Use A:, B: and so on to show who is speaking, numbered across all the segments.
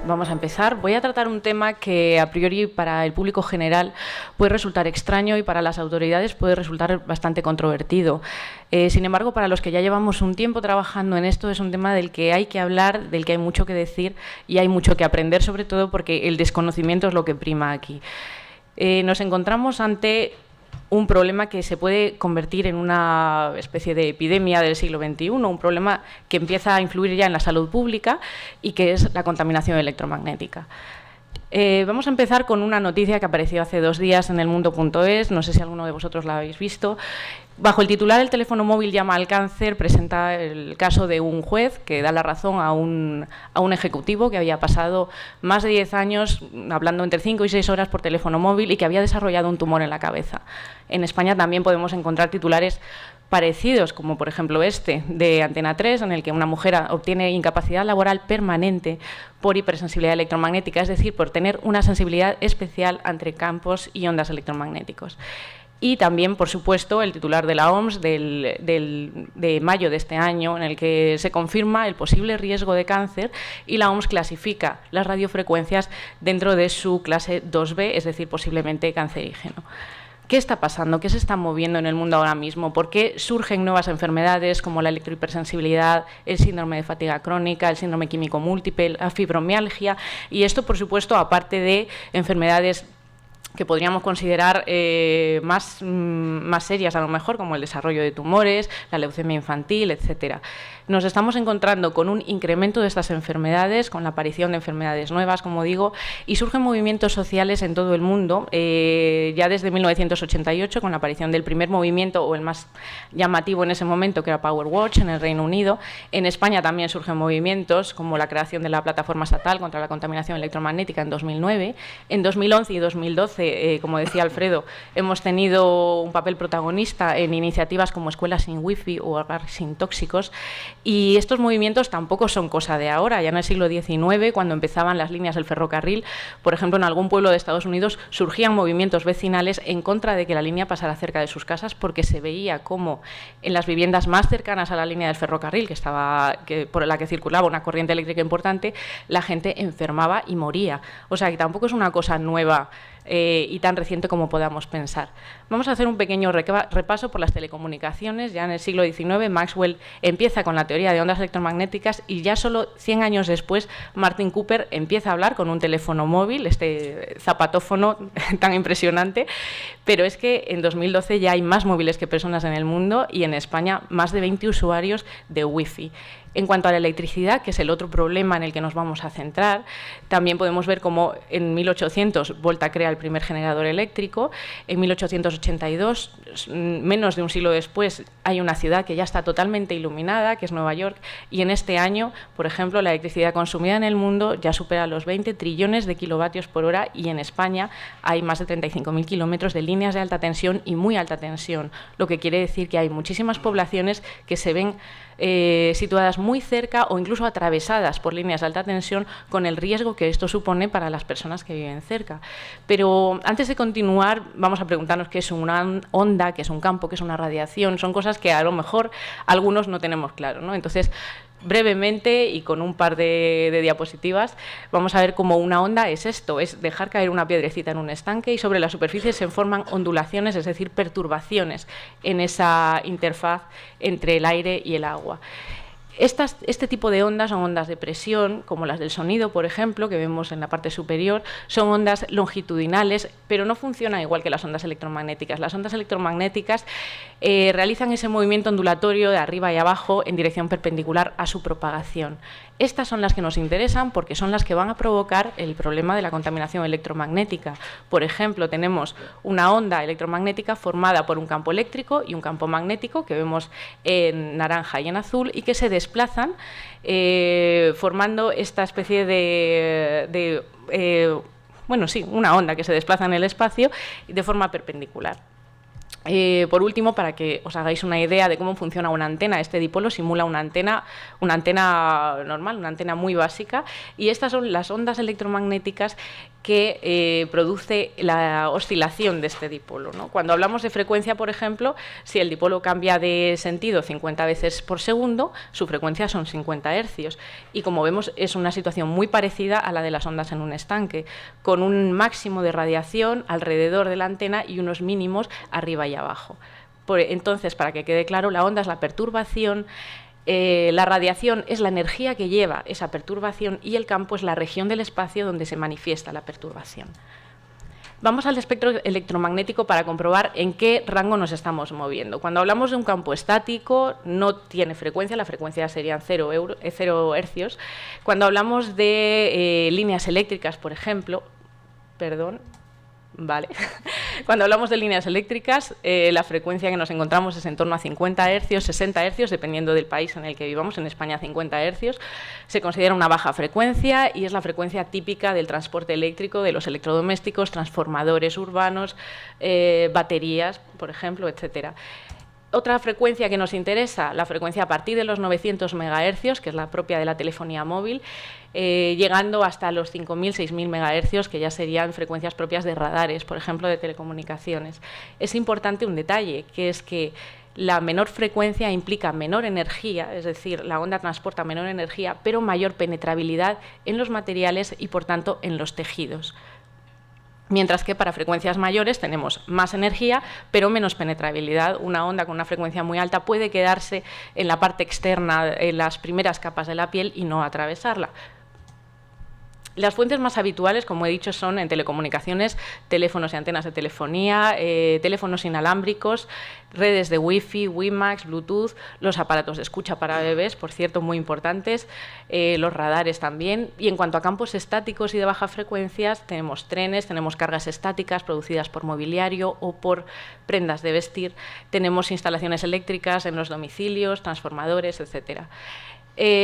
A: Vamos a empezar. Voy a tratar un tema que a priori para el público general puede resultar extraño y para las autoridades puede resultar bastante controvertido. Sin embargo, para los que ya llevamos un tiempo trabajando en esto, es un tema del que hay que hablar, del que hay mucho que decir y hay mucho que aprender, sobre todo porque el desconocimiento es lo que prima aquí. Nos encontramos ante un problema que se puede convertir en una especie de epidemia del siglo XXI, un problema que empieza a influir ya en la salud pública y que es la contaminación electromagnética. Vamos a empezar con una noticia que apareció hace 2 días en elmundo.es, no sé si alguno de vosotros la habéis visto. Bajo el titular "El teléfono móvil llama al cáncer", presenta el caso de un juez que da la razón a un ejecutivo que había pasado más de 10 años hablando entre 5 y 6 horas por teléfono móvil y que había desarrollado un tumor en la cabeza. En España también podemos encontrar titulares parecidos, como por ejemplo este de Antena 3, en el que una mujer obtiene incapacidad laboral permanente por hipersensibilidad electromagnética, es decir, por tener una sensibilidad especial ante campos y ondas electromagnéticos. Y también, por supuesto, el titular de la OMS de mayo de este año, en el que se confirma el posible riesgo de cáncer y la OMS clasifica las radiofrecuencias dentro de su clase 2B, es decir, posiblemente cancerígeno. ¿Qué está pasando? ¿Qué se está moviendo en el mundo ahora mismo? ¿Por qué surgen nuevas enfermedades como la electrohipersensibilidad, el síndrome de fatiga crónica, el síndrome químico múltiple, la fibromialgia? Y esto, por supuesto, aparte de enfermedades que podríamos considerar más serias a lo mejor, como el desarrollo de tumores, la leucemia infantil, etcétera. Nos estamos encontrando con un incremento de estas enfermedades, con la aparición de enfermedades nuevas, como digo, y surgen movimientos sociales en todo el mundo, ya desde 1988, con la aparición del primer movimiento, o el más llamativo en ese momento, que era Power Watch, en el Reino Unido. En España también surgen movimientos, como la creación de la Plataforma Estatal contra la Contaminación Electromagnética en 2009. En 2011 y 2012, como decía Alfredo, hemos tenido un papel protagonista en iniciativas como Escuelas sin Wifi o Hogares sin Tóxicos. Y estos movimientos tampoco son cosa de ahora. Ya en el siglo XIX, cuando empezaban las líneas del ferrocarril, por ejemplo, en algún pueblo de Estados Unidos surgían movimientos vecinales en contra de que la línea pasara cerca de sus casas, porque se veía como en las viviendas más cercanas a la línea del ferrocarril, por la que circulaba una corriente eléctrica importante, la gente enfermaba y moría. O sea, que tampoco es una cosa nueva y tan reciente como podamos pensar. Vamos a hacer un pequeño repaso por las telecomunicaciones. Ya en el siglo XIX Maxwell empieza con la teoría de ondas electromagnéticas y ya solo 100 años después Martin Cooper empieza a hablar con un teléfono móvil, este zapatófono tan impresionante, pero es que en 2012 ya hay más móviles que personas en el mundo y en España más de 20 usuarios de Wi-Fi. En cuanto a la electricidad, que es el otro problema en el que nos vamos a centrar, también podemos ver cómo en 1800 Volta crea el primer generador eléctrico. En 1882, menos de un siglo después, hay una ciudad que ya está totalmente iluminada, que es Nueva York, y en este año, por ejemplo, la electricidad consumida en el mundo ya supera los 20 trillones de kilovatios por hora y en España hay más de 35.000 kilómetros de líneas de alta tensión y muy alta tensión, lo que quiere decir que hay muchísimas poblaciones que se ven situadas muy cerca o incluso atravesadas por líneas de alta tensión, con el riesgo que esto supone para las personas que viven cerca. Pero antes de continuar, vamos a preguntarnos qué es una onda, qué es un campo, qué es una radiación. Son cosas que a lo mejor algunos no tenemos claro, ¿no? Entonces, brevemente y con un par de diapositivas, vamos a ver cómo una onda es esto, es dejar caer una piedrecita en un estanque y sobre la superficie se forman ondulaciones, es decir, perturbaciones en esa interfaz entre el aire y el agua. Este tipo de ondas son ondas de presión, como las del sonido, por ejemplo, que vemos en la parte superior. Son ondas longitudinales, pero no funcionan igual que las ondas electromagnéticas. Las ondas electromagnéticas realizan ese movimiento ondulatorio de arriba y abajo en dirección perpendicular a su propagación. Estas son las que nos interesan porque son las que van a provocar el problema de la contaminación electromagnética. Por ejemplo, tenemos una onda electromagnética formada por un campo eléctrico y un campo magnético, que vemos en naranja y en azul, y que se desplazan formando esta especie una onda que se desplaza en el espacio de forma perpendicular. Por último, para que os hagáis una idea de cómo funciona una antena, este dipolo simula una antena normal, una antena muy básica, y estas son las ondas electromagnéticas que produce la oscilación de este dipolo, ¿no? Cuando hablamos de frecuencia, por ejemplo, si el dipolo cambia de sentido 50 veces por segundo, su frecuencia son 50 hercios. Y como vemos, es una situación muy parecida a la de las ondas en un estanque, con un máximo de radiación alrededor de la antena y unos mínimos arriba y abajo. Entonces, para que quede claro, la onda es la perturbación. La radiación es la energía que lleva esa perturbación y el campo es la región del espacio donde se manifiesta la perturbación. Vamos al espectro electromagnético para comprobar en qué rango nos estamos moviendo. Cuando hablamos de un campo estático, no tiene frecuencia, la frecuencia serían 0 hercios. Cuando hablamos de líneas eléctricas, por ejemplo, cuando hablamos de líneas eléctricas, la frecuencia que nos encontramos es en torno a 50 hercios, 60 hercios, dependiendo del país en el que vivamos. En España 50 hercios. Se considera una baja frecuencia y es la frecuencia típica del transporte eléctrico, de los electrodomésticos, transformadores urbanos, baterías, por ejemplo, etcétera. Otra frecuencia que nos interesa, la frecuencia a partir de los 900 megahercios, que es la propia de la telefonía móvil, llegando hasta los 5.000, 6.000 megahercios, que ya serían frecuencias propias de radares, por ejemplo, de telecomunicaciones. Es importante un detalle, que es que la menor frecuencia implica menor energía, es decir, la onda transporta menor energía, pero mayor penetrabilidad en los materiales y, por tanto, en los tejidos. Mientras que para frecuencias mayores tenemos más energía, pero menos penetrabilidad. Una onda con una frecuencia muy alta puede quedarse en la parte externa, en las primeras capas de la piel y no atravesarla. Las fuentes más habituales, como he dicho, son en telecomunicaciones, teléfonos y antenas de telefonía, teléfonos inalámbricos, redes de Wi-Fi, WiMAX, Bluetooth, los aparatos de escucha para bebés, por cierto, muy importantes, los radares también. Y en cuanto a campos estáticos y de bajas frecuencias, tenemos trenes, tenemos cargas estáticas producidas por mobiliario o por prendas de vestir, tenemos instalaciones eléctricas en los domicilios, transformadores, etcétera.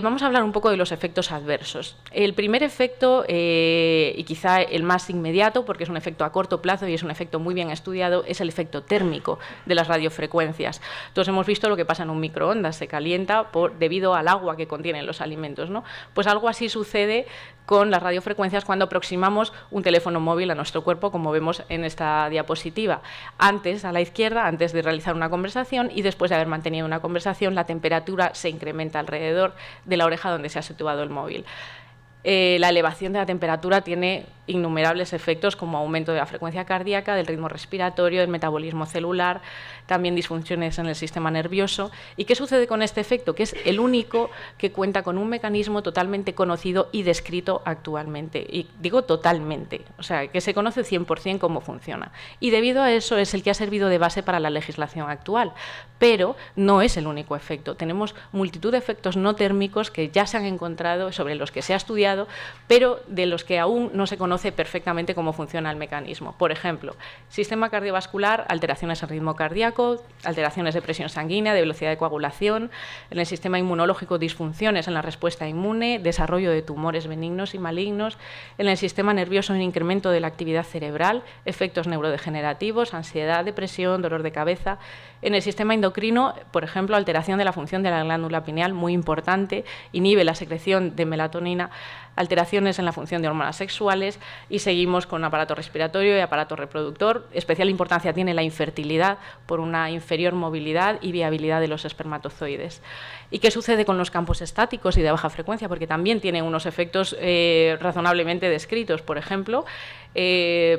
A: Vamos a hablar un poco de los efectos adversos. El primer efecto, y quizá el más inmediato, porque es un efecto a corto plazo y es un efecto muy bien estudiado, es el efecto térmico de las radiofrecuencias. Todos hemos visto lo que pasa en un microondas, se calienta debido al agua que contienen los alimentos, ¿no? Pues algo así sucede con las radiofrecuencias cuando aproximamos un teléfono móvil a nuestro cuerpo, como vemos en esta diapositiva. Antes, a la izquierda, antes de realizar una conversación y después de haber mantenido una conversación, la temperatura se incrementa alrededor de la oreja donde se ha situado el móvil. La elevación de la temperatura tiene innumerables efectos como aumento de la frecuencia cardíaca, del ritmo respiratorio, del metabolismo celular, también disfunciones en el sistema nervioso. ¿Y qué sucede con este efecto? Que es el único que cuenta con un mecanismo totalmente conocido y descrito actualmente. Y digo totalmente, o sea, que se conoce 100% cómo funciona. Y debido a eso es el que ha servido de base para la legislación actual. Pero no es el único efecto. Tenemos multitud de efectos no térmicos que ya se han encontrado, sobre los que se ha estudiado, pero de los que aún no se conoce perfectamente cómo funciona el mecanismo. Por ejemplo, sistema cardiovascular, alteraciones en ritmo cardíaco, alteraciones de presión sanguínea, de velocidad de coagulación; en el sistema inmunológico, disfunciones en la respuesta inmune, desarrollo de tumores benignos y malignos; en el sistema nervioso, un incremento de la actividad cerebral, efectos neurodegenerativos, ansiedad, depresión, dolor de cabeza; en el sistema endocrino, por ejemplo, alteración de la función de la glándula pineal, muy importante, inhibe la secreción de melatonina; alteraciones en la función de hormonas sexuales, y seguimos con aparato respiratorio y aparato reproductor. Especial importancia tiene la infertilidad por una inferior movilidad y viabilidad de los espermatozoides. ¿Y qué sucede con los campos estáticos y de baja frecuencia? Porque también tienen unos efectos razonablemente descritos. Por ejemplo,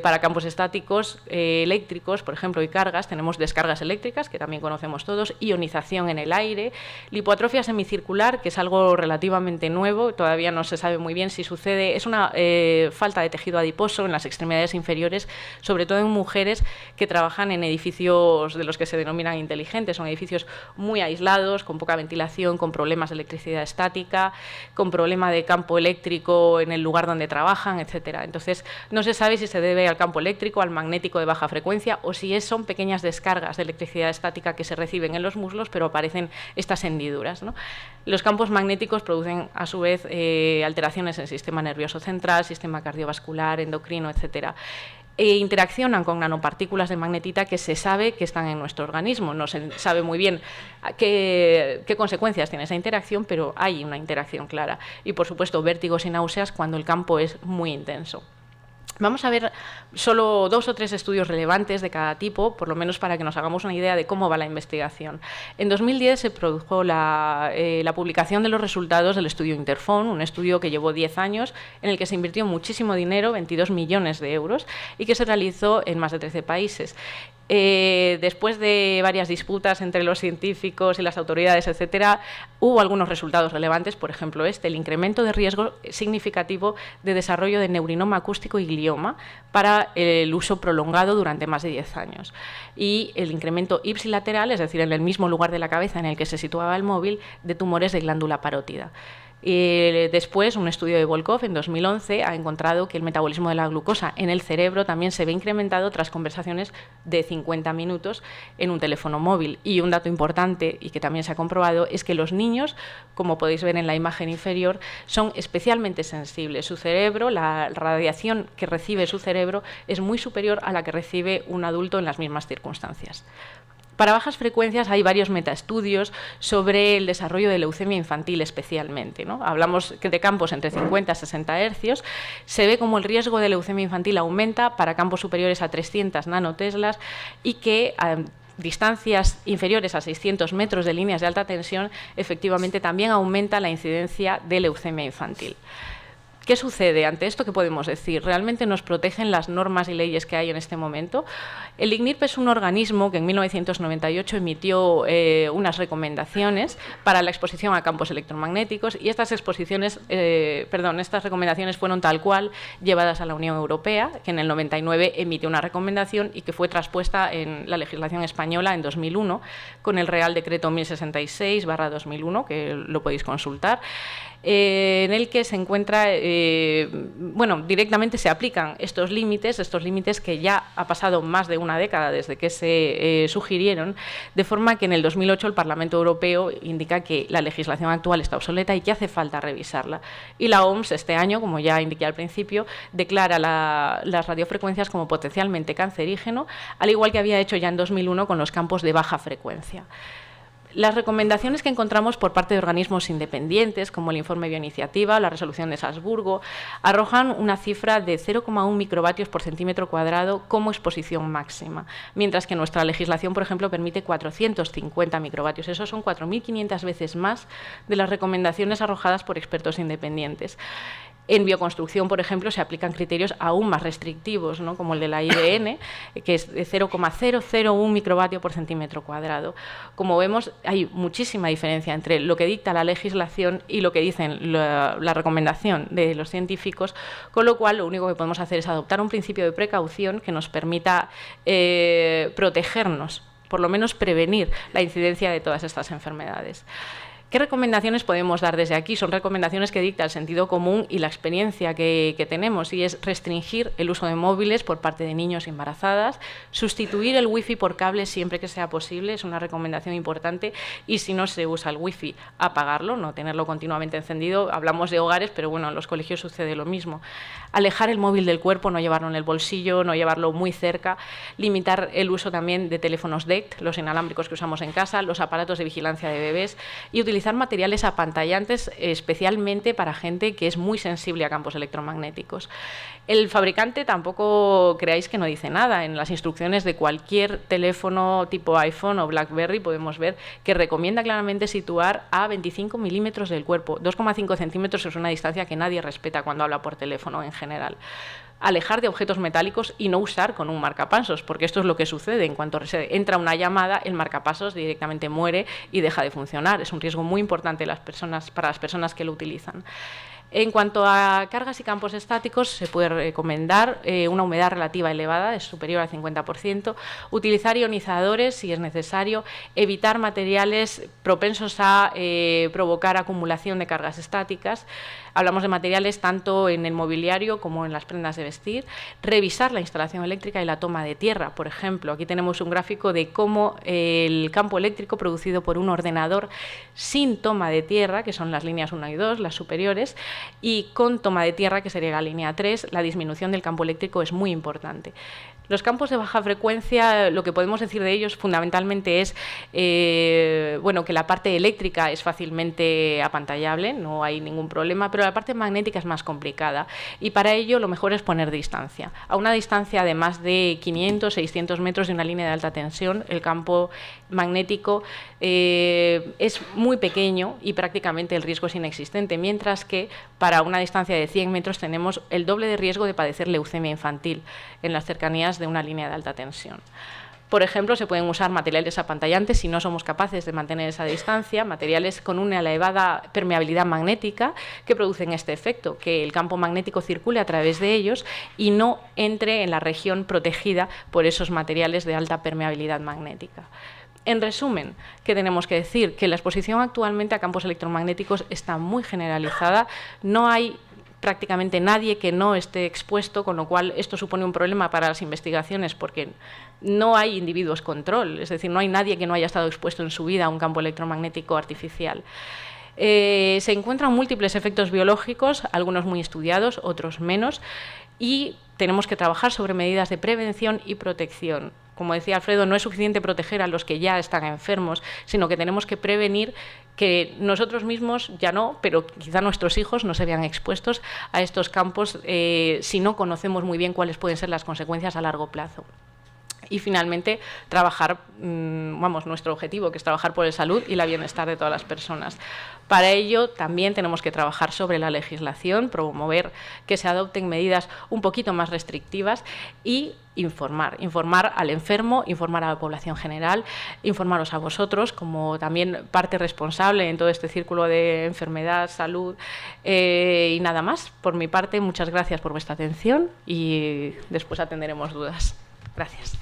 A: para campos estáticos eléctricos, por ejemplo, y cargas, tenemos descargas eléctricas, que también conocemos todos, ionización en el aire, lipoatrofia semicircular, que es algo relativamente nuevo, todavía no se sabe muy bien si sucede, es una falta de tejido adiposo en las extremidades inferiores, sobre todo en mujeres que trabajan en edificios de los que se denominan inteligentes, son edificios muy aislados, con poca ventilación, con problemas de electricidad estática, con problema de campo eléctrico en el lugar donde trabajan, etcétera. Entonces, no se sabe si se debe al campo eléctrico, al magnético de baja frecuencia, o si son pequeñas descargas de electricidad estática que se reciben en los muslos, pero aparecen estas hendiduras, ¿no? Los campos magnéticos producen, a su vez, alteraciones en el sistema nervioso central, sistema cardiovascular, endocrino, etcétera. interaccionan con nanopartículas de magnetita que se sabe que están en nuestro organismo. No se sabe muy bien qué consecuencias tiene esa interacción, pero hay una interacción clara. Y, por supuesto, vértigos y náuseas cuando el campo es muy intenso. Vamos a ver solo 2 o 3 estudios relevantes de cada tipo, por lo menos para que nos hagamos una idea de cómo va la investigación. En 2010 se produjo la publicación de los resultados del estudio Interphone, un estudio que llevó 10 años, en el que se invirtió muchísimo dinero, 22 millones de euros, y que se realizó en más de 13 países. Después de varias disputas entre los científicos y las autoridades, etcétera, hubo algunos resultados relevantes, por ejemplo, el incremento de riesgo significativo de desarrollo de neurinoma acústico y glioma para el uso prolongado durante más de 10 años. Y el incremento ipsilateral, es decir, en el mismo lugar de la cabeza en el que se situaba el móvil, de tumores de glándula parótida. Después, un estudio de Volkov en 2011 ha encontrado que el metabolismo de la glucosa en el cerebro también se ve incrementado tras conversaciones de 50 minutos en un teléfono móvil. Y un dato importante, y que también se ha comprobado, es que los niños, como podéis ver en la imagen inferior, son especialmente sensibles. Su cerebro, la radiación que recibe su cerebro, es muy superior a la que recibe un adulto en las mismas circunstancias. Para bajas frecuencias hay varios metaestudios sobre el desarrollo de leucemia infantil especialmente, ¿no? Hablamos de campos entre 50 y 60 hercios. Se ve como el riesgo de leucemia infantil aumenta para campos superiores a 300 nanoteslas y que a distancias inferiores a 600 metros de líneas de alta tensión efectivamente también aumenta la incidencia de leucemia infantil. ¿Qué sucede ante esto? ¿Qué podemos decir? ¿Realmente nos protegen las normas y leyes que hay en este momento? El ICNIRP es un organismo que en 1998 emitió unas recomendaciones para la exposición a campos electromagnéticos y estas recomendaciones fueron tal cual llevadas a la Unión Europea, que en el 99 emitió una recomendación y que fue traspuesta en la legislación española en 2001 con el Real Decreto 1066/2001, que lo podéis consultar. En el que se encuentra, directamente se aplican estos límites que ya ha pasado más de una década desde que se sugirieron, de forma que en el 2008 el Parlamento Europeo indica que la legislación actual está obsoleta y que hace falta revisarla. Y la OMS este año, como ya indiqué al principio, declara las radiofrecuencias como potencialmente cancerígeno, al igual que había hecho ya en 2001 con los campos de baja frecuencia. Las recomendaciones que encontramos por parte de organismos independientes, como el informe Bioiniciativa o la resolución de Salzburgo, arrojan una cifra de 0,1 microvatios por centímetro cuadrado como exposición máxima, mientras que nuestra legislación, por ejemplo, permite 450 microvatios. Eso son 4.500 veces más de las recomendaciones arrojadas por expertos independientes. En bioconstrucción, por ejemplo, se aplican criterios aún más restrictivos, ¿no?, como el de la IBN, que es de 0,001 microvatio por centímetro cuadrado. Como vemos, hay muchísima diferencia entre lo que dicta la legislación y lo que dicen la recomendación de los científicos, con lo cual lo único que podemos hacer es adoptar un principio de precaución que nos permita protegernos, por lo menos prevenir la incidencia de todas estas enfermedades. ¿Qué recomendaciones podemos dar desde aquí? Son recomendaciones que dicta el sentido común y la experiencia que tenemos, y es restringir el uso de móviles por parte de niños y embarazadas, sustituir el wifi por cable siempre que sea posible, es una recomendación importante, y si no se usa el wifi, apagarlo, no tenerlo continuamente encendido. Hablamos de hogares, pero bueno, en los colegios sucede lo mismo. Alejar el móvil del cuerpo, no llevarlo en el bolsillo, no llevarlo muy cerca, limitar el uso también de teléfonos DECT, los inalámbricos que usamos en casa, los aparatos de vigilancia de bebés, y utilizar materiales apantallantes especialmente para gente que es muy sensible a campos electromagnéticos. El fabricante tampoco creáis que no dice nada. En las instrucciones de cualquier teléfono tipo iPhone o BlackBerry podemos ver que recomienda claramente situar a 25 milímetros del cuerpo. 2,5 centímetros es una distancia que nadie respeta cuando habla por teléfono en general. Alejar de objetos metálicos y no usar con un marcapasos, porque esto es lo que sucede. En cuanto entra una llamada, el marcapasos directamente muere y deja de funcionar. Es un riesgo muy importante para las personas que lo utilizan. En cuanto a cargas y campos estáticos, se puede recomendar una humedad relativa elevada, es superior al 50%, utilizar ionizadores si es necesario, evitar materiales propensos a provocar acumulación de cargas estáticas. Hablamos de materiales tanto en el mobiliario como en las prendas de vestir, revisar la instalación eléctrica y la toma de tierra. Por ejemplo, aquí tenemos un gráfico de cómo el campo eléctrico producido por un ordenador sin toma de tierra, que son las líneas 1 y 2, las superiores, y con toma de tierra, que sería la línea 3, la disminución del campo eléctrico es muy importante. Los campos de baja frecuencia, lo que podemos decir de ellos fundamentalmente es bueno, que la parte eléctrica es fácilmente apantallable, no hay ningún problema, pero la parte magnética es más complicada y para ello lo mejor es poner distancia. A una distancia de más de 500, 600 metros de una línea de alta tensión, el campo magnético es muy pequeño y prácticamente el riesgo es inexistente, mientras que para una distancia de 100 metros tenemos el doble de riesgo de padecer leucemia infantil en las cercanías de una línea de alta tensión. Por ejemplo, se pueden usar materiales apantallantes si no somos capaces de mantener esa distancia, materiales con una elevada permeabilidad magnética que producen este efecto, que el campo magnético circule a través de ellos y no entre en la región protegida por esos materiales de alta permeabilidad magnética. En resumen, ¿qué tenemos que decir? Que la exposición actualmente a campos electromagnéticos está muy generalizada, no hay prácticamente nadie que no esté expuesto, con lo cual esto supone un problema para las investigaciones porque no hay individuos control, es decir, no hay nadie que no haya estado expuesto en su vida a un campo electromagnético artificial. Se encuentran múltiples efectos biológicos, algunos muy estudiados, otros menos, y tenemos que trabajar sobre medidas de prevención y protección. Como decía Alfredo, no es suficiente proteger a los que ya están enfermos, sino que tenemos que prevenir que nosotros mismos, ya no, pero quizá nuestros hijos no se vean expuestos a estos campos si no conocemos muy bien cuáles pueden ser las consecuencias a largo plazo. Y finalmente, trabajar, nuestro objetivo, que es trabajar por la salud y el bienestar de todas las personas. Para ello, también tenemos que trabajar sobre la legislación, promover que se adopten medidas un poquito más restrictivas y informar al enfermo, informar a la población general, informaros a vosotros como también parte responsable en todo este círculo de enfermedad, salud y nada más. Por mi parte, muchas gracias por vuestra atención y después atenderemos dudas. Gracias.